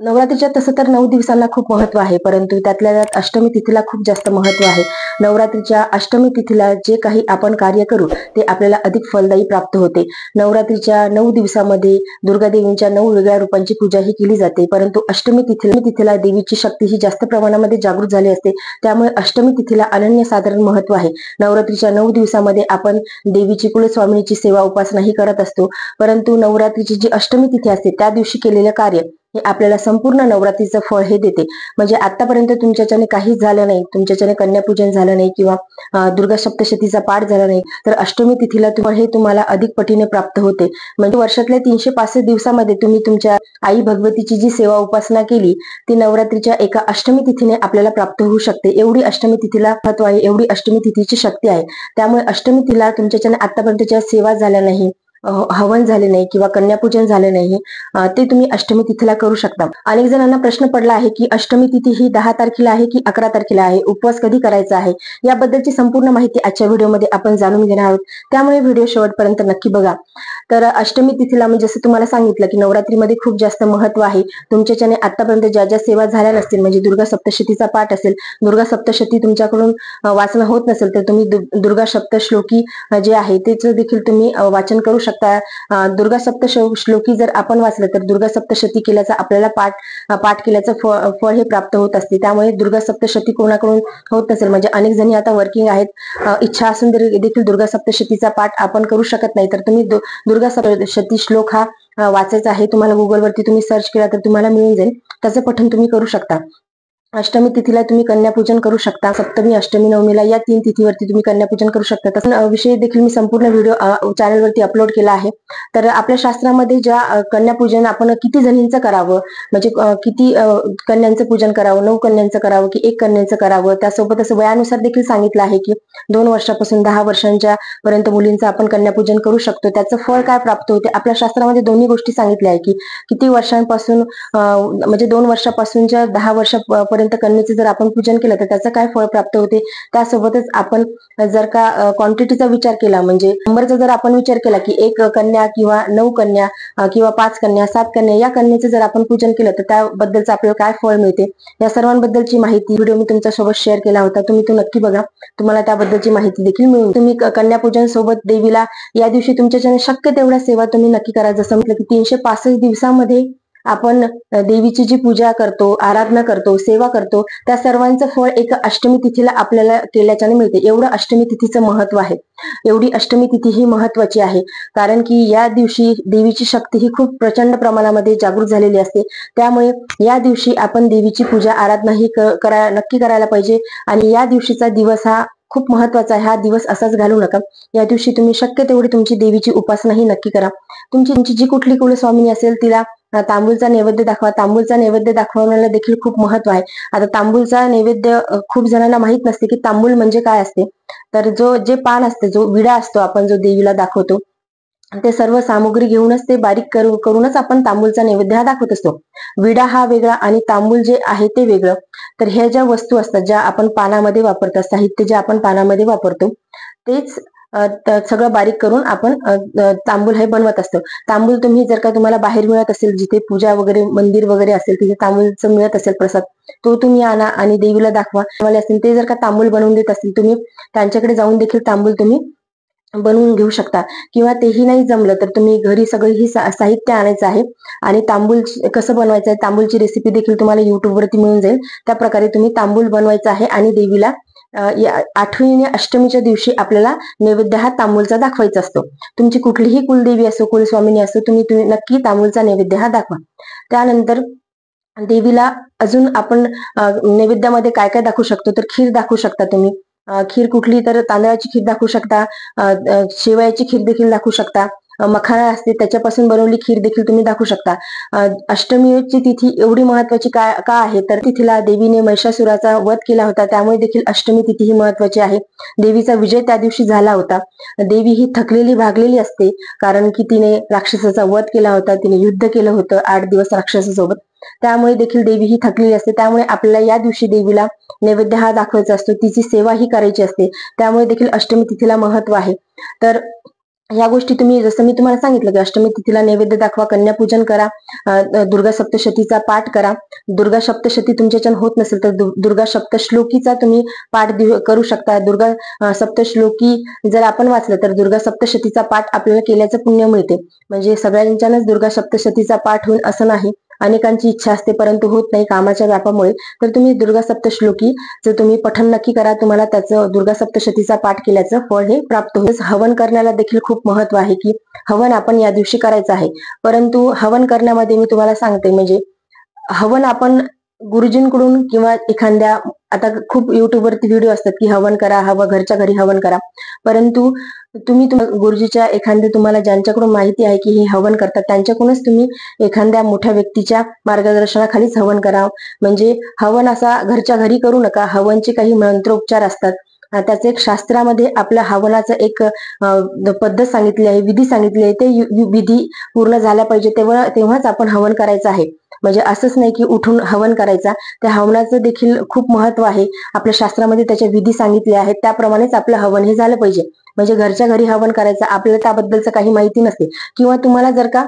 नवरात्रीच्या तसं तर 9 दिवसांना खूप महत्व आहे, परंतु त्यातल्या त्यात अष्टमी तिथीला खूप जास्त महत्व आहे. नवरात्रीच्या अष्टमी तिथीला जे काही आपण कार्य करू ते आपल्याला अधिक फलदायी प्राप्त होते. नवरात्रीच्या 9 दिवसामध्ये दुर्गा देवींच्या 9 वेगळ्या रूपांची पूजा ही केली जाते, परंतु अष्टमी तिथीला देवीची शक्ती ही जास्त प्रमाणामध्ये जागृत झाली असते. त्यामुळे अष्टमी तिथीला अनन्यसाधारण महत्व आहे. नवरात्रीच्या 9 दिवसामध्ये आपण देवीची कुलस्वामिनीची सेवा उपासनाही करत असतो, परंतु नवरात्रीची जी अष्टमी तिथी असते त्या दिवशी केलेलं कार्य हे आपल्याला संपूर्ण नवरात्रीचं फळ हे देते. म्हणजे आतापर्यंत तुमच्याच्याने काहीच झालं नाही, तुमच्याच्याने कन्यापूजन झालं नाही किंवा दुर्गा सप्तशतीचा पाठ झाला नाही, तर अष्टमी तिथीला हे तुम्हाला अधिक पटीने प्राप्त होते. म्हणजे वर्षातल्या 365 दिवसामध्ये तुम्ही तुमच्या आई भगवतीची जी सेवा उपासना केली ती नवरात्रीच्या एका अष्टमी तिथीने आपल्याला प्राप्त होऊ शकते. एवढी अष्टमी तिथीला महत्व आहे, एवढी अष्टमी तिथीची शक्ती आहे. त्यामुळे अष्टमी तिथीला तुमच्याच्याने आतापर्यंत ज्या सेवा झाल्या नाही, हवन झाले नाही किंवा कन्यापूजन झाले नाही, ते तुम्ही अष्टमी तिथीला करू शकता. अनेक जणांना प्रश्न पडला आहे की अष्टमी तिथी ही 10 तारखेला आहे की 11 तारखेला आहे, उपवास कधी करायचा आहे, याबद्दलची संपूर्ण माहिती आजच्या व्हिडिओमध्ये आपण जाणून घेणार आहोत. त्यामुळे व्हिडिओ शेवटपर्यंत नक्की बघा. तर अष्टमी तिथीला म्हणजे जसं तुम्हाला सांगितलं की नवरात्रीमध्ये खूप जास्त महत्व आहे. तुमच्याच्याने आतापर्यंत ज्या ज्या सेवा झाल्या नसतील, म्हणजे दुर्गा सप्तशतीचा पाठ असेल, दुर्गा सप्तशती तुमच्याकडून वाचन होत नसेल तर तुम्ही दुर्गा सप्तश्लोकी जे आहे तेच देखील तुम्ही वाचन करू शकता. दुर्गा सप्तश्लोकी जर आपण वाचलं तर दुर्गा सप्तशती केल्याचा आपल्याला पाठ केल्याचं फळ हे प्राप्त होत असते. त्यामुळे दुर्गा सप्तशती कोणाकडून होत नसेल, म्हणजे अनेक जणी आता वर्किंग आहेत, इच्छा असून देखील दुर्गा सप्तशतीचा पाठ आपण करू शकत नाही, तर तुम्ही दुर्गा सप्तशती श्लोक हा वाचायचा आहे. तुम्हाला गुगलवरती तुम्ही सर्च केला तर तुम्हाला मिळून जाईल, त्याचं पठण तुम्ही करू शकता. अष्टमी तिथीला तुम्ही कन्यापूजन करू शकता. सप्तमी, अष्टमी, नवमीला या 3 तिथीवरती तुम्ही कन्यापूजन करू शकता. तसं विषयी देखील मी संपूर्ण व्हिडिओ चॅनलवरती अपलोड केला आहे. तर आपल्या शास्त्रामध्ये ज्या कन्यापूजन आपण किती जणींचं करावं, म्हणजे किती कन्यांचं पूजन करावं, 9 कन्यांचं करावं की 1 कन्यांचं करावं, त्यासोबतच वयानुसार देखील सांगितलं आहे की 2 वर्षापासून 10 वर्षांच्या पर्यंत मुलींचं आपण कन्यापूजन करू शकतो. त्याचं फळ काय प्राप्त होते, आपल्या शास्त्रामध्ये दोन्ही गोष्टी सांगितल्या आहे की किती वर्षांपासून, म्हणजे 2 वर्षापासूनच्या 10 वर्षापर्यंत कन्येचं जर आपण पूजन केलं तर त्याचं काय फळ प्राप्त होते. त्यासोबतच आपण जर का क्वांटिटीचा विचार केला, म्हणजे नंबरचा जर आपण विचार केला की 1 कन्या किंवा 9 कन्या किंवा 5 कन्या, 7 कन्या, या कन्येचं जर आपण पूजन केलं तर त्याबद्दलचं आपल्याला काय फळ मिळते, या सर्वांबद्दलची माहिती व्हिडिओ मी तुमच्यासोबत शेअर केला होता. तुम्ही तो नक्की बघा, तुम्हाला त्याबद्दलची माहिती देखील मिळून. तुम्ही कन्यापूजन सोबत देवीला या दिवशी तुमच्याच्याने शक्य तेवढ्या सेवा तुम्ही नक्की करा. जसं म्हटलं की 365 दिवसामध्ये आपण देवीची जी पूजा करतो, आराधना करतो, सेवा करतो, त्या सर्वांचं फळ एका अष्टमी तिथीला आपल्याला केल्याच्याने मिळते. एवढं अष्टमी तिथीचं महत्व आहे. एवढी अष्टमी तिथी ही महत्वाची आहे, कारण की या दिवशी देवीची शक्ती ही खूप प्रचंड प्रमाणामध्ये जागृत झालेली असते. त्यामुळे या दिवशी आपण देवीची पूजा आराधना ही नक्की करायला पाहिजे. आणि या दिवशीचा दिवस हा खूप महत्वाचा आहे. हा दिवस असाच घालू नका. या दिवशी तुम्ही शक्य तेवढी तुमची देवीची उपासना ही नक्की करा. तुमची जी कुठली कुलस्वामिनी असेल तिला तांबूलचा नैवेद्य दाखवा. तांबूलचा नैवेद्य दाखवण्याला देखील खूप महत्व आहे. आता तांबूलचा नैवेद्य खूप जणांना माहित नसते की तांबूल म्हणजे काय असते. तर जे पान असते, जो विडा असतो, आपण जो देवीला दाखवतो, ते सर्व सामुग्री घेऊनच ते बारीक करूनच आपण तांबूलचा नैवेद्य हा दाखवत असतो. विडा हा वेगळा आणि तांबूल जे आहे ते वेगळं. तर ह्या ज्या वस्तू असतात, ज्या आपण पानामध्ये वापरतो, साहित्य जे आपण पानामध्ये वापरतो, तेच सगळं बारीक करून आपण तांबूल हे बनवत असतो. तांबूल तुम्हाला बाहेर मिळत असेल, जिथे पूजा वगैरे, मंदिर वगैरे असेल, तिथे तांबूलचं मिळत असेल प्रसाद, तो तुम्ही आणा आणि देवीला दाखवा. ते जर का तांबूल बनवून देत असतील, तुम्ही त्यांच्याकडे जाऊन देखील तांबूल तुम्ही बनवून घेऊ शकता. किंवा तेही नाही जमलं तर तुम्ही घरी सगळं ही साहित्य आणायचं आहे आणि तांबूल कसं बनवायचं आहे, तांबूलची रेसिपी देखील तुम्हाला युट्यूबवरती मिळून जाईल. त्या प्रकारे तुम्ही तांबूल बनवायचं आहे आणि देवीला आठवणीने अष्टमीच्या दिवशी आपल्याला नैवेद्य हा तांबूलचा दाखवायचा असतो. तुमची कुठलीही कुलदेवी असो, कुलस्वामिनी असो, तुम्ही नक्की तांबूलचा नैवेद्य हा दाखवा. त्यानंतर देवीला अजून आपण नैवेद्यामध्ये काय काय दाखवू शकतो, तर खीर दाखवू शकता तुम्ही. खीर कुठली, तर तांदळाची खीर दाखवू शकता, शेवयाची खीर देखील दाखवू शकता, मखाना असते त्याच्यापासून बनवली खीर देखील तुम्ही दाखवू शकता. अष्टमीची तिथी एवढी महत्वाची का आहे, तर तिथीला देवीने महिषासुराचा वध केला होता, त्यामुळे देखील अष्टमी तिथी ही महत्वाची आहे. देवीचा विजय त्या दिवशी झाला होता. देवी ही थकलेली भागलेली असते, कारण की तिने राक्षसाचा वध केला होता, तिने युद्ध केलं होतं 8 दिवस राक्षसासोबत. त्यामुळे देखील देवी ही थकलेली असते. त्यामुळे आपल्याला या दिवशी देवीला नैवेद्य हा दाखवायचा असतो, तिची सेवा ही करायची असते. त्यामुळे देखील अष्टमी तिथीला महत्व आहे. तर या गोष्टी तुम्ही, जसं मी तुम्हाला सांगितलं की अष्टमी तिथीला नैवेद्य दाखवा, कन्यापूजन करा, दुर्गा सप्तशतीचा पाठ करा. दुर्गा सप्तशती तुमच्याच्यान होत नसेल तर दुर्गा सप्तश्लोकीचा तुम्ही पाठ करू शकता. दुर्गा सप्तश्लोकी जर आपण वाचलं तर दुर्गा सप्तशतीचा पाठ आपल्याला केल्याचं पुण्य मिळते. म्हणजे सगळ्यांच्यानंच दुर्गा सप्तशतीचा पाठ होईल असं नाही, अनेकांची इच्छा असते परंतु होत नाही कामाच्या व्यापामुळे. तर तुम्ही दुर्गा सप्तश्लोकी जर तुम्ही पठण नक्की करा, तुम्हाला त्याचं दुर्गा सप्तशतीचा पाठ केल्याचं फळ हे प्राप्त होईल. हवन करण्याला देखील खूप महत्व आहे की हवन आपण या दिवशी करायचं आहे. परंतु हवन करण्यामध्ये मी तुम्हाला सांगते, म्हणजे हवन आपण गुरुजींकडून किंवा एखाद्या, आता खूप युट्यूबवरती व्हिडिओ असतात की हवन करा, घरच्या घरी हवन करा, परंतु तुम्ही गुरुजीच्या एखाद्या, तुम्हाला ज्यांच्याकडून माहिती आहे की हे हवन करतात त्यांच्याकडूनच तुम्ही एखाद्या मोठ्या व्यक्तीच्या मार्गदर्शनाखालीच हवन करा. म्हणजे हवन असा घरच्या घरी करू नका. हवनचे काही मंत्रोपचार असतात, त्याचं एक शास्त्रामध्ये आपल्या हवनाचं एक पद्धत सांगितली आहे, विधी सांगितली आहे. ते विधी पूर्ण झाला पाहिजे तेव्हाच आपण हवन करायचं आहे. म्हणजे असंच नाही की उठून हवन करायचा. त्या हवनाचं देखील खूप महत्व आहे. आपल्या शास्त्रामध्ये त्याच्या विधी सांगितले आहेत, त्याप्रमाणेच आपलं हवन हे झालं पाहिजे. म्हणजे घरच्या घरी हवन करायचं, आपल्याला त्याबद्दलचं काही माहिती नसते किंवा तुम्हाला जर का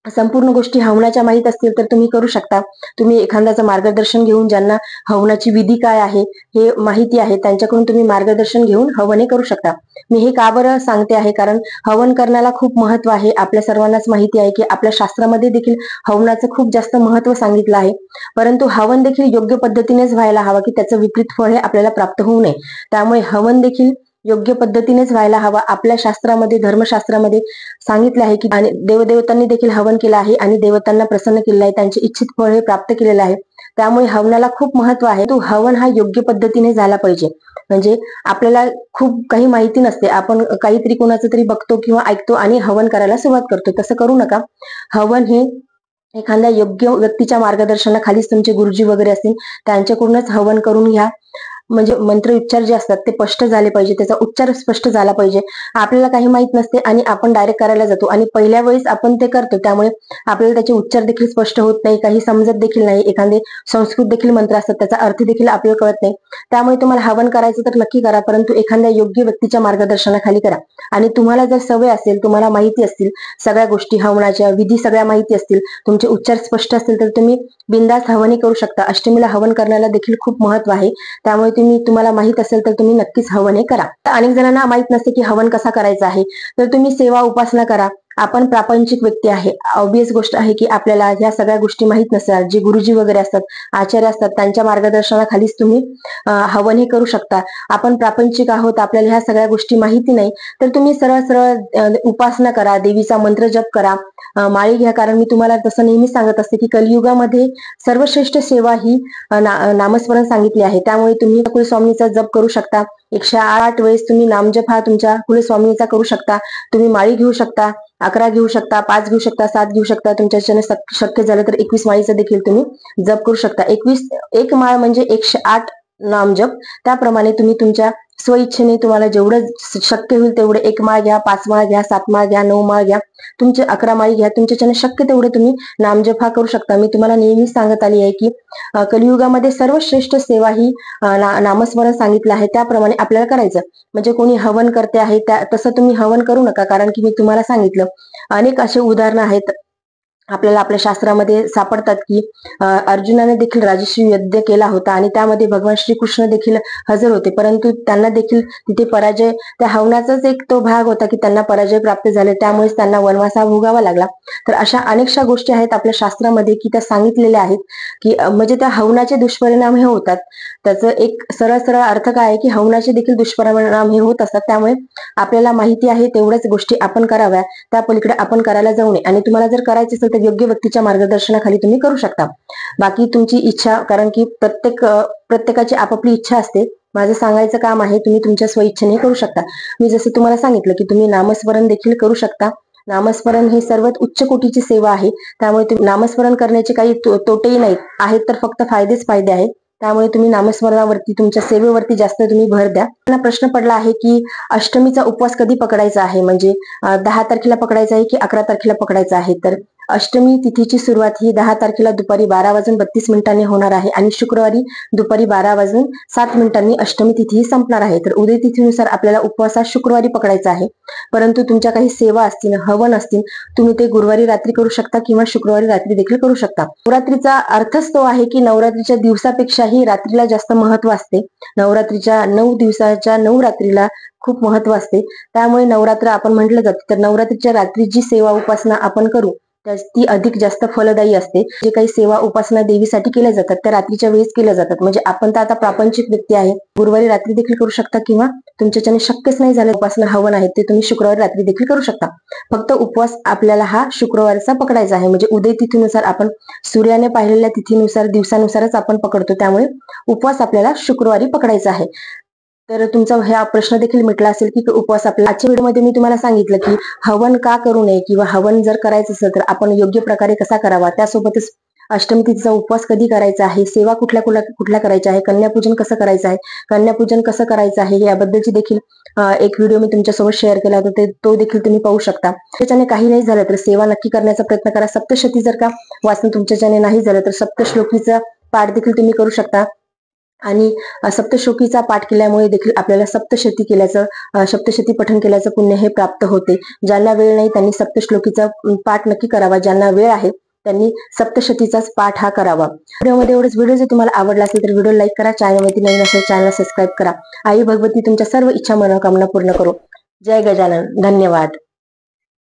संपूर्ण गोष्टी हवनाच्या माहित असतील तर तुम्ही करू शकता. तुम्ही एखाद्याचं मार्गदर्शन घेऊन, ज्यांना हवनाची विधी काय आहे हे माहिती आहे, त्यांच्याकडून तुम्ही मार्गदर्शन घेऊन हवन हे करू शकता. मी हे का बरं सांगते आहे, कारण हवन करण्याला खूप महत्व आहे. आपल्या सर्वांनाच माहिती आहे की आपल्या शास्त्रामध्ये देखील हवनाचं खूप जास्त महत्व सांगितलं आहे. परंतु हवन देखील योग्य पद्धतीनेच व्हायला हवा, की त्याचं विपरीत फळ हे आपल्याला प्राप्त होऊ नये. त्यामुळे हवन देखील योग्य पद्धतीनेच व्हायला हवा. आपल्या शास्त्रामध्ये, धर्मशास्त्रामध्ये सांगितलं आहे की, आणि देवदेवतांनी देखील हवन केलं आहे आणि देवतांना प्रसन्न केलेलं आहे, त्यांचे इच्छित फळ हे प्राप्त केलेलं आहे. त्यामुळे हवनाला खूप महत्व आहे. तो हवन हा योग्य पद्धतीने झाला पाहिजे. म्हणजे आपल्याला खूप काही माहिती नसते, आपण काहीतरी कोणाचं तरी बघतो किंवा ऐकतो आणि हवन करायला सुरुवात करतो. तसं करू नका. हवन हे एखाद्या योग्य व्यक्तीच्या मार्गदर्शनाखालीच, तुमचे गुरुजी वगैरे असतील त्यांच्याकडूनच हवन करून घ्या. म्हणजे मंत्र उच्चार जे असतात ते स्पष्ट झाले पाहिजे, त्याचा उच्चार स्पष्ट झाला पाहिजे. आपल्याला काही माहित नसते आणि आपण डायरेक्ट करायला जातो आणि पहिल्या वेळेस आपण ते करतो, त्यामुळे आपल्याला त्याचे उच्चार देखील स्पष्ट होत नाही, काही समजत देखील नाही. एखादे संस्कृत देखील मंत्र असतात, त्याचा अर्थ देखील आपल्याला कळत नाही. त्यामुळे तुम्हाला हवन करायचं तर नक्की करा, परंतु एखाद्या योग्य व्यक्तीच्या मार्गदर्शनाखाली करा. आणि तुम्हाला जर सवय असेल, तुम्हाला माहिती असतील सगळ्या गोष्टी, हवनाच्या विधी सगळ्या माहिती असतील, तुमचे उच्चार स्पष्ट असतील, तर तुम्ही बिनधास्त हवनही करू शकता. अष्टमीला हवन करण्याला देखील खूप महत्व आहे. त्यामुळे तुम्हाला माहित असेल तर तुम्ही नक्कीच हवन हे करा. अनेक जणांना माहित नसते की हवन कसा करायचा आहे, तर तुम्ही सेवा उपासना करा. आपण प्रापंचिक व्यक्ती आहे, ऑब्वियस गोष्ट आहे की आपल्याला ह्या सगळ्या गोष्टी माहित नसतात. जे गुरुजी वगैरे असतात, आचार्य असतात, त्यांच्या मार्गदर्शनाखालीच तुम्ही हवन हे करू शकता. आपण प्रापंचिक आहोत, आपल्याला ह्या सगळ्या गोष्टी माहिती नाही, तर तुम्ही सरळ सरळ उपासना करा, देवीचा मंत्र जप करा, माळी घ्या. कारण मी तुम्हाला तसं नेहमी सांगत असते की कलियुगामध्ये सर्वश्रेष्ठ सेवा ही नामस्मरण सांगितले आहे. त्यामुळे तुम्ही कुलस्वामीचा जप करू शकता. 108 वेळेस तुम्ही नामजप हा तुमच्या कुलस्वामीचा करू शकता. तुम्ही माळी घेऊ शकता, 11 घेऊ शकता, 5 घेऊ शकता, 7 घेऊ शकता. तुमच्याच्याने शक्य झालं तर 21 माळीचा देखील तुम्ही जप करू शकता. एक माळ म्हणजे 108 नामजप. त्याप्रमाणे तुम्ही तुमच्या स्वइच्छेने तुम्हाला जेवढं शक्य होईल तेवढे 1 माळ घ्या, 5 माळ घ्या, 7 माळ घ्या, 9 माळ घ्या, तुमचे 11 माळी घ्या. तुमच्याच्याने शक्य तेवढे तुम्ही नामजप हा करू शकता. मी तुम्हाला नेहमी सांगत आली आहे की कलियुगामध्ये सर्वश्रेष्ठ सेवा ही नामस्मरण सांगितलं आहे, त्याप्रमाणे आपल्याला करायचं. म्हणजे कोणी हवन करते आहे तसं तुम्ही हवन करू नका, कारण की मी तुम्हाला सांगितलं अनेक असे उदाहरणं आहेत आपल्याला आपल्या शास्त्रामध्ये सापडतात की अर्जुनाने देखील राजश्री यज्ञ केला होता आणि त्यामध्ये भगवान श्रीकृष्ण देखील हजर होते, परंतु त्यांना देखील तिथे पराजय, त्या हवनाचाच एक तो भाग होता की त्यांना पराजय प्राप्त झाले, त्यामुळेच त्यांना वनवास हा भोगावा लागला. तर अशा अनेकशा गोष्टी आहेत आपल्या शास्त्रामध्ये की त्या सांगितलेल्या आहेत की म्हणजे त्या हवनाचे दुष्परिणाम हे होतात. त्याचं एक सरळ सरळ अर्थ काय आहे की हवनाचे देखील दुष्परिणाम हे होत असतात. त्यामुळे आपल्याला माहिती आहे तेवढ्याच गोष्टी आपण कराव्या, त्या पलीकडे आपण करायला जाऊ नये. आणि तुम्हाला जर करायचे असेल तर योग्य व्यक्तीच्या मार्गदर्शनाखाली तुम्ही करू शकता. बाकी तुमची इच्छा, कारण की प्रत्येकाची आपापली इच्छा असते. माझं सांगायचं काम आहे, तुम्ही तुमच्या स्वइच्छेने करू शकता. मी जसं तुम्हाला सांगितलं की तुम्ही नामस्मरण देखील करू शकता. नामस्मरण हे सर्वात उच्च कोटीची सेवा आहे, त्यामुळे नामस्मरण करण्याचे काही तोटेही नाहीत, आहेत तर फक्त फायदेच फायदे आहेत. त्यामुळे तुम्ही नामस्मरणावरती, तुमच्या सेवेवरती जास्त तुम्ही भर द्या. मला प्रश्न पडला आहे की अष्टमीचा उपवास कधी पकडायचा आहे, म्हणजे 10 तारखेला पकडायचा आहे की 11 तारखेला पकडायचा आहे. तर अष्टमी तिथीची सुरुवात ही 10 तारखेला दुपारी 12:32 होणार आहे आणि शुक्रवारी दुपारी 12:07 अष्टमी तिथी ही संपणार आहे. तर उदय तिथीनुसार आपल्याला उपवास हा शुक्रवारी पकडायचा आहे. परंतु तुमच्या काही सेवा असतील, हवन असतील, तुम्ही ते गुरुवारी रात्री करू शकता किंवा शुक्रवारी रात्री देखील करू शकता. नवरात्रीचा अर्थच तो आहे की नवरात्रीच्या दिवसापेक्षाही रात्रीला जास्त महत्व असते. नवरात्रीच्या 9 दिवसाच्या 9 रात्रीला खूप महत्व असते. त्यामुळे नवरात्र आपण म्हटलं जातं, तर नवरात्रीच्या रात्री जी सेवा उपासना आपण करू ती अधिक जास्त फलदायी असते. जे काही सेवा उपासना देवीसाठी केल्या जातात त्या रात्रीच्या वेळेस केल्या जातात. म्हणजे आपण तर आता प्रापंचिक व्यक्ती आहे, गुरुवारी रात्री देखील करू शकता किंवा तुमच्याच्याने शक्यच नाही झालं उपासना हवन आहे ते तुम्ही शुक्रवारी रात्री देखील करू शकता. फक्त उपवास आपल्याला हा शुक्रवारचा पकडायचा आहे. म्हणजे उदय तिथीनुसार आपण सूर्याने पाहिलेल्या तिथीनुसार दिवसानुसारच आपण पकडतो. त्यामुळे उपवास आपल्याला शुक्रवारी पकडायचा आहे. तर तुमचा हा प्रश्न देखील मिटला असेल की उपवास आपल्याला. आजच्या व्हिडिओमध्ये मी तुम्हाला सांगितलं की हवन का करू नये किंवा हवन जर करायचं असेल तर आपण योग्य प्रकारे कसा करावा, त्यासोबतच अष्टमी तिथीचा उपवास कधी करायचा आहे, सेवा कुठल्या करायच्या आहे, कन्यापूजन कसं करायचं आहे, कन्यापूजन कसं करायचं आहे याबद्दलची देखील एक व्हिडिओ मी तुमच्यासोबत शेअर केला होता. तो देखील तुम्ही पाहू शकता. त्याच्याने काही नाही झालं तर सेवा नक्की करण्याचा प्रयत्न करा. सप्तशती जर का वाचन तुमच्याच्याने नाही झालं तर सप्तश्लोकीचा पाठ देखील तुम्ही करू शकता. आणि सप्तश्लोकीचा पाठ केल्यामुळे देखील आपल्याला सप्तशती पठण केल्याचं पुण्य हे प्राप्त होते. ज्यांना वेळ नाही त्यांनी सप्तश्लोकीचा पाठ नक्की करावा. ज्यांना वेळ आहे त्यांनी सप्तशतीचाच पाठ हा करावा. व्हिडिओमध्ये एवढंच. व्हिडिओ जर तुम्हाला आवडला असेल तर व्हिडिओ लाईक करा. चॅनलवरती नवीन असेल चॅनल सबस्क्राईब करा. आई भगवती तुमच्या सर्व इच्छा मनोकामना पूर्ण करो. जय गजानन. धन्यवाद.